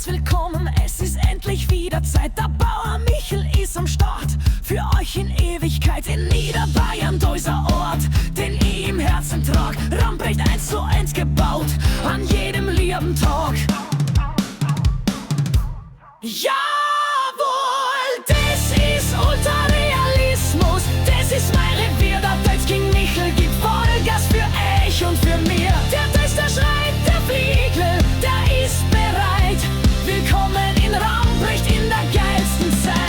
willkommen, es ist endlich wieder Zeit. Der Bauer Michel ist am Start, für euch in Ewigkeit in Niederbayern, dieser Ort, den ich im Herzen trag. Ramprecht 1:1 gebaut, an jedem lieben Tag. Jawohl, das ist Ultrarealismus, das ist mein Revier, der King Michel gibt Vollgas für euch und für mir. Der Tester schreit, der Fliegel, der ist bereit. Willkommen in Ramprecht in der geilsten Zeit.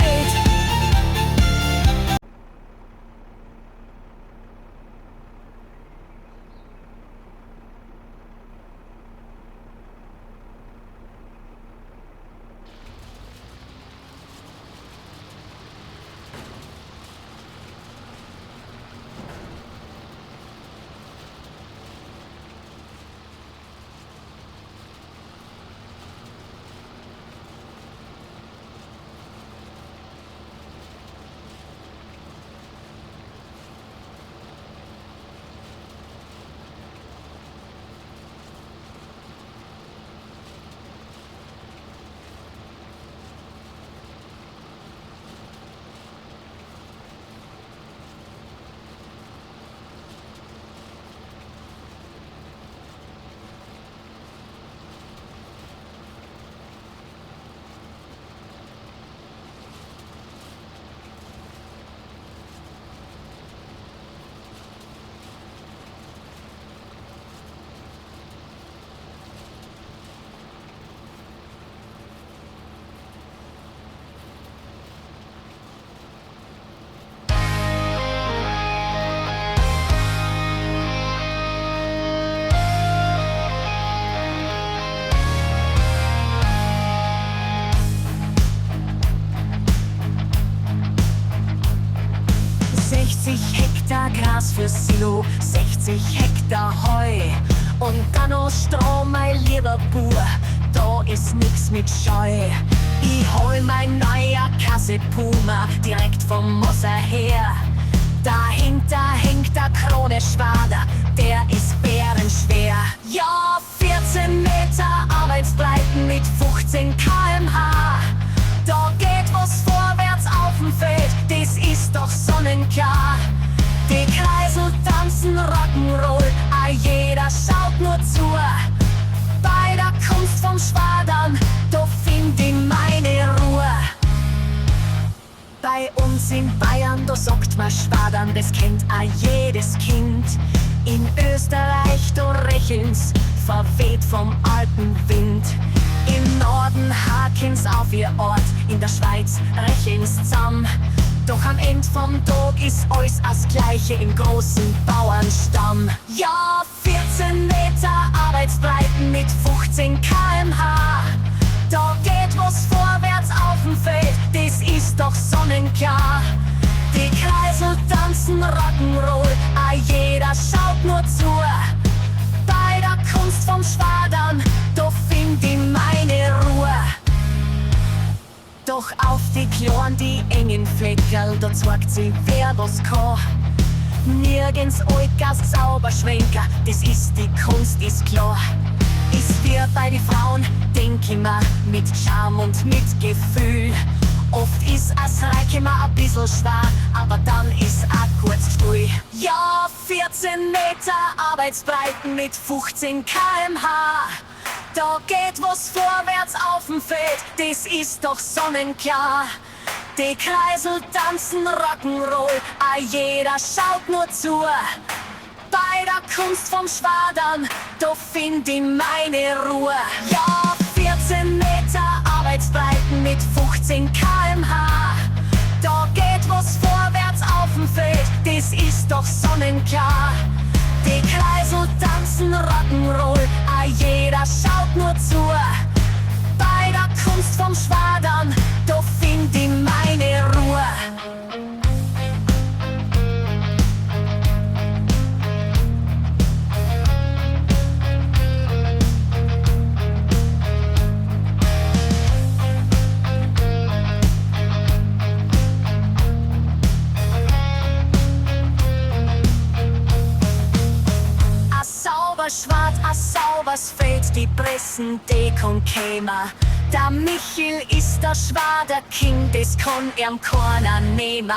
Hektar Gras fürs Silo, 60 Hektar Heu und dann noch Strom, mein lieber Bub, da ist nix mit Scheu. Ich hol mein neuer Kasse Puma direkt vom Mosser her. Dahinter hängt der Krone Schwader, der ist bärenschwer. Ja, 14 Meter Arbeitsbreiten mit 15 km/h. Da geht was vorwärts auf dem Feld, das ist doch sonnenklar. Die Kreisel tanzen Rock'n'Roll, jeder schaut nur zu. Bei der Kunst vom Schwadern, da find ich meine Ruhe. Bei uns in Bayern, da sagt man Schwadern, das kennt jedes Kind. In Österreich, da rächeln's, verweht vom Alpenwind. Im Norden haken's auf ihr Ort, in der Schweiz rächeln's zusammen. Doch am Ende vom Tag ist alles das Gleiche im großen Bauernstamm. Ja, 14 Meter Arbeitsbreiten mit 15 km/h. Da geht was vorwärts auf dem Feld, das ist doch sonnenklar. Die Kreisel tanzen Rock'n'Roll, jeder schaut nur zu. Bei der Kunst vom Schwadern, da find ich meine Ruhe. Doch auf die Kloren, die engen Fleckerl, da zeigt sie, wer was kann. Nirgends Altgas Zauberschwenker, das ist die Kunst, ist klar. Ist wie bei den Frauen, denk ich mir, mit Charme und mit Gefühl. Oft ist es Reich immer ein bisschen schwer, aber dann ist auch kurz früh. Ja, 14 Meter Arbeitsbreiten mit 15 km/h. Da geht was vorwärts auf dem Feld, das ist doch sonnenklar. Die Kreisel tanzen Rock'n'Roll, jeder schaut nur zu. Bei der Kunst vom Schwadern, da find ich meine Ruhe. Ja, 14 Meter Arbeitsbreiten mit 15 km/h. Da geht was vorwärts auf dem Feld, das ist doch sonnenklar. Die Kreisel tanzen Rock'n'Roll, jeder schaut nur zu. Bei der Kunst vom Schwadern, da find ich meine Ruhe. was fehlt, die Pressen, die kann kämer. Der Michel ist der Schwader King, das kann ihm keiner nehmen.